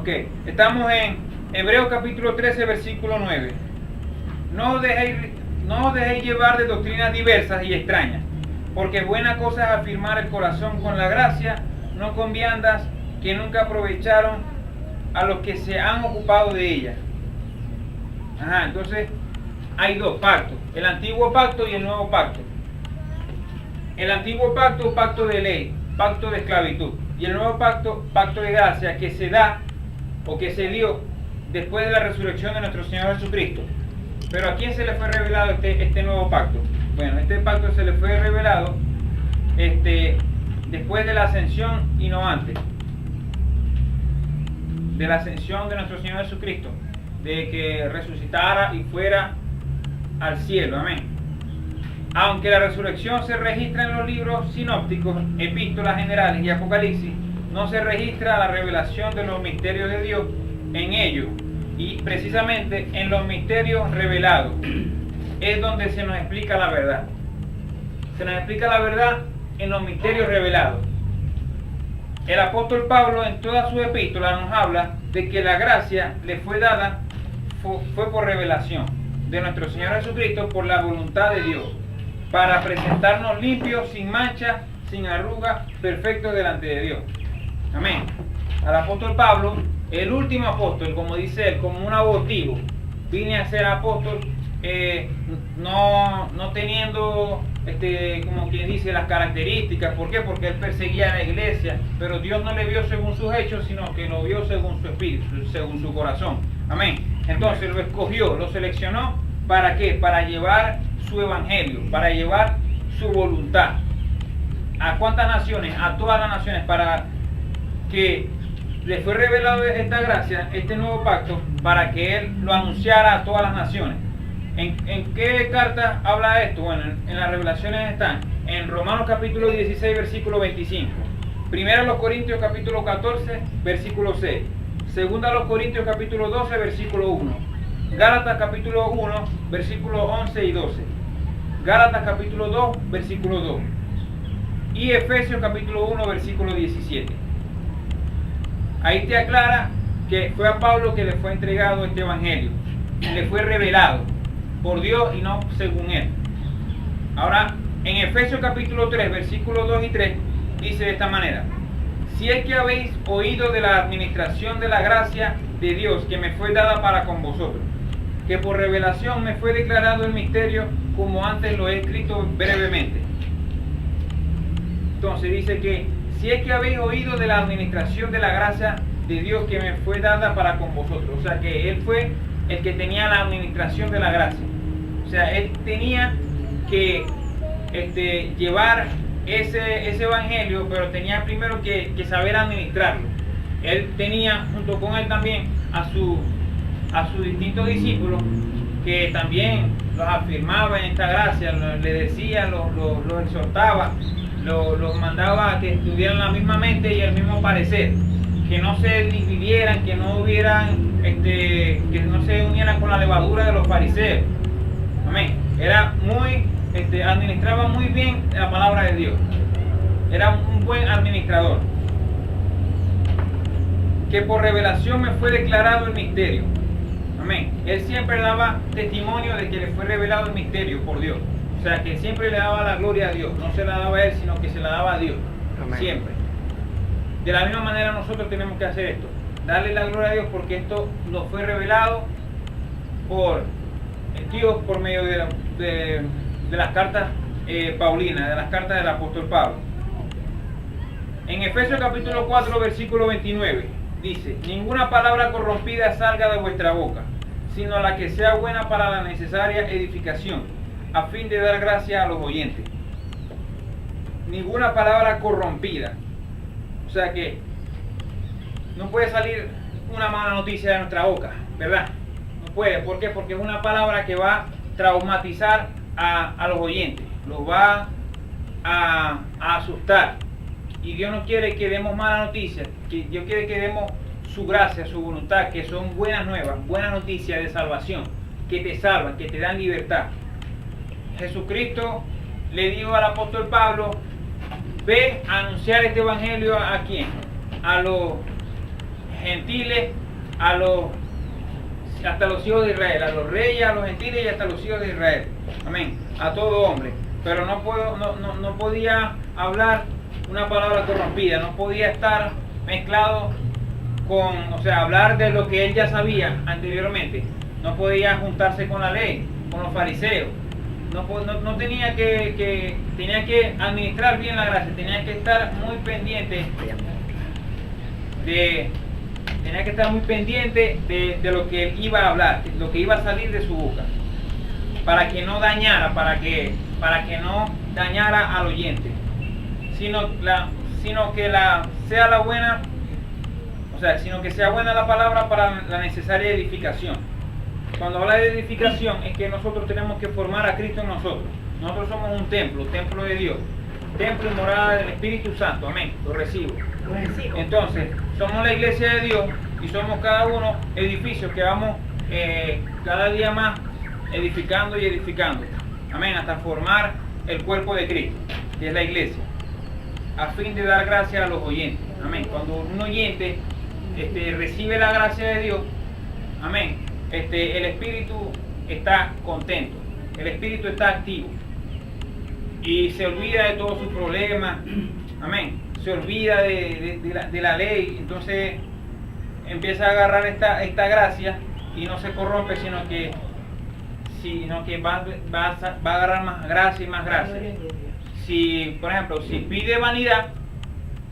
Ok, estamos en Hebreos capítulo 13, versículo 9. No os dejéis llevar de doctrinas diversas y extrañas, porque buena cosa es afirmar el corazón con la gracia, no con viandas que nunca aprovecharon a los que se han ocupado de ellas. Entonces hay dos pactos, el antiguo pacto y el nuevo pacto. El antiguo pacto, pacto de ley, pacto de esclavitud, y el nuevo pacto, pacto de gracia, que se da o que se dio después de la resurrección de nuestro Señor Jesucristo. Pero ¿a quién se le fue revelado este nuevo pacto? Bueno, este pacto se le fue revelado después de la ascensión y no antes. De la ascensión de nuestro Señor Jesucristo, de que resucitara y fuera al cielo. Amén. Aunque la resurrección se registra en los libros sinópticos, epístolas generales y Apocalipsis, no se registra la revelación de los misterios de Dios en ellos. Y precisamente en los misterios revelados es donde se nos explica la verdad. Se nos explica la verdad en los misterios revelados. El apóstol Pablo en todas sus epístolas nos habla de que la gracia le fue dada, fue por revelación de nuestro Señor Jesucristo, por la voluntad de Dios, para presentarnos limpios, sin mancha, sin arruga, perfectos delante de Dios. Amén. Al apóstol Pablo, el último apóstol, como dice él, como un abortivo, vine a ser apóstol, no teniendo, como quien dice, las características. ¿Por qué? Porque él perseguía a la iglesia, pero Dios no le vio según sus hechos, sino que lo vio según su espíritu, según su corazón. Amén. Entonces lo escogió, lo seleccionó, ¿para qué? Para llevar su evangelio, para llevar su voluntad. ¿A cuántas naciones? A todas las naciones, para que le fue revelado esta gracia, este nuevo pacto, para que él lo anunciara a todas las naciones. ¿En qué carta habla esto? Bueno, en las revelaciones están en Romanos capítulo 16, versículo 25. Primero a los Corintios capítulo 14, versículo 6. Segunda a los Corintios capítulo 12, versículo 1. Gálatas capítulo 1, versículo 11 y 12. Gálatas capítulo 2, versículo 2. Y Efesios capítulo 1, versículo 17. Ahí te aclara que fue a Pablo que le fue entregado este evangelio. Le fue revelado por Dios y no según él. Ahora, en Efesios capítulo 3, versículos 2 y 3, dice de esta manera: si es que habéis oído de la administración de la gracia de Dios que me fue dada para con vosotros, que por revelación me fue declarado el misterio, como antes lo he escrito brevemente. Entonces dice que si es que habéis oído de la administración de la gracia de Dios que me fue dada para con vosotros. O sea que él fue el que tenía la administración de la gracia. O sea, él tenía que llevar ese evangelio, pero tenía primero que saber administrarlo. Él tenía junto con él también a sus distintos discípulos, que también los afirmaba en esta gracia, le decía, los exhortaba, los mandaba a que estuvieran la misma mente y el mismo parecer, que no se dividieran, que no hubieran, que no se unieran con la levadura de los fariseos. Amén. Era administraba muy bien la palabra de Dios. Era un buen administrador. Que por revelación me fue declarado el misterio. Amén. Él siempre daba testimonio de que le fue revelado el misterio por Dios. O sea, que siempre le daba la gloria a Dios. No se la daba a él, sino que se la daba a Dios. Amén. Siempre. De la misma manera nosotros tenemos que hacer esto. Darle la gloria a Dios, porque esto nos fue revelado por Dios por medio de las cartas paulinas, de las cartas del apóstol Pablo. En Efesios capítulo 4, versículo 29, dice: ninguna palabra corrompida salga de vuestra boca, sino la que sea buena para la necesaria edificación, a fin de dar gracia a los oyentes. Ninguna palabra corrompida. O sea que no puede salir una mala noticia de nuestra boca, ¿verdad? No puede. ¿Por qué? Porque es una palabra que va a traumatizar a los oyentes, los va a asustar. Y Dios no quiere que demos mala noticia, que Dios quiere que demos su gracia, su voluntad, que son buenas nuevas, buenas noticias de salvación, que te salvan, que te dan libertad. Jesucristo le dijo al apóstol Pablo: ve a anunciar este evangelio ¿a quién? A los gentiles, hasta los hijos de Israel, a los reyes, a los gentiles y hasta los hijos de Israel. Amén. A todo hombre. Pero no podía hablar una palabra corrompida, no podía estar mezclado hablar de lo que él ya sabía anteriormente. No podía juntarse con la ley, con los fariseos. No tenía tenía que administrar bien la gracia, tenía que estar muy pendiente de lo que él iba a hablar, lo que iba a salir de su boca, para que no dañara, para que no dañara al oyente, sino que sea buena la palabra para la necesaria edificación. Cuando habla de edificación es que nosotros tenemos que formar a Cristo en nosotros. Nosotros somos un templo de Dios, templo y morada del Espíritu Santo. Amén. Lo recibo. Entonces, somos la iglesia de Dios y somos cada uno edificios que vamos cada día más edificando y edificando. Amén. Hasta formar el cuerpo de Cristo, que es la iglesia, a fin de dar gracia a los oyentes. Amén. Cuando un oyente recibe la gracia de Dios, amén, el espíritu está contento, el espíritu está activo y se olvida de todos sus problemas. Amén. Se olvida de la ley, entonces empieza a agarrar esta gracia y no se corrompe, sino que va a agarrar más gracia y más gracia. Si, por ejemplo, si pide vanidad,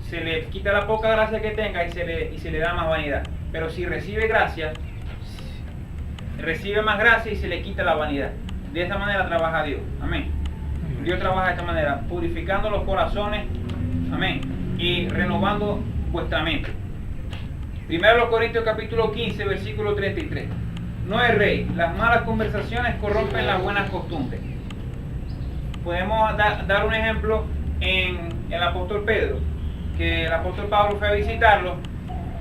se le quita la poca gracia que tenga y se le da más vanidad. Pero si recibe gracia, recibe más gracia y se le quita la vanidad. De esta manera trabaja Dios. Amén. Dios trabaja de esta manera, purificando los corazones. Amén. Y renovando vuestra mente. 1 Corintios capítulo 15, versículo 33. No erréis, las malas conversaciones corrompen las buenas costumbres. Podemos dar un ejemplo en el apóstol Pedro, que el apóstol Pablo fue a visitarlo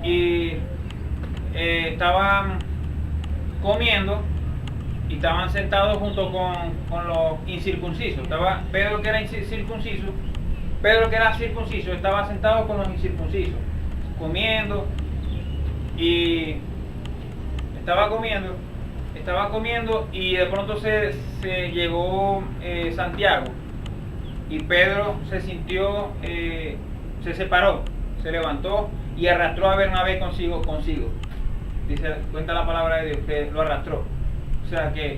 y estaban comiendo y estaban sentados junto con los incircuncisos. Estaba Pedro, que era circunciso, estaba sentado con los incircuncisos, comiendo, y estaba comiendo y de pronto se llegó Santiago, y Pedro se sintió, se separó, se levantó y arrastró a Bernabé consigo. Dice, cuenta la palabra de Dios, que lo arrastró, o sea que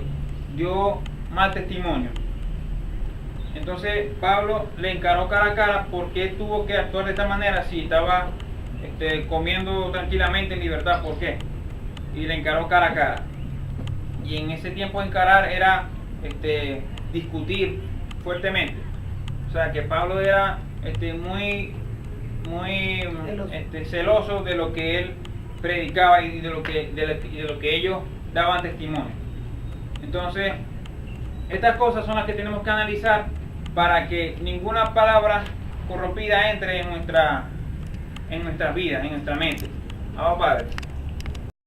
dio mal testimonio. Entonces Pablo le encaró cara a cara por qué tuvo que actuar de esta manera si estaba comiendo tranquilamente en libertad. ¿Por qué? Y le encaró cara a cara. Y en ese tiempo encarar era discutir fuertemente. O sea que Pablo era muy celoso de lo que él predicaba y de lo que ellos daban testimonio. Entonces, estas cosas son las que tenemos que analizar para que ninguna palabra corrompida entre en nuestras vidas, en nuestra mente. Vamos, Padre.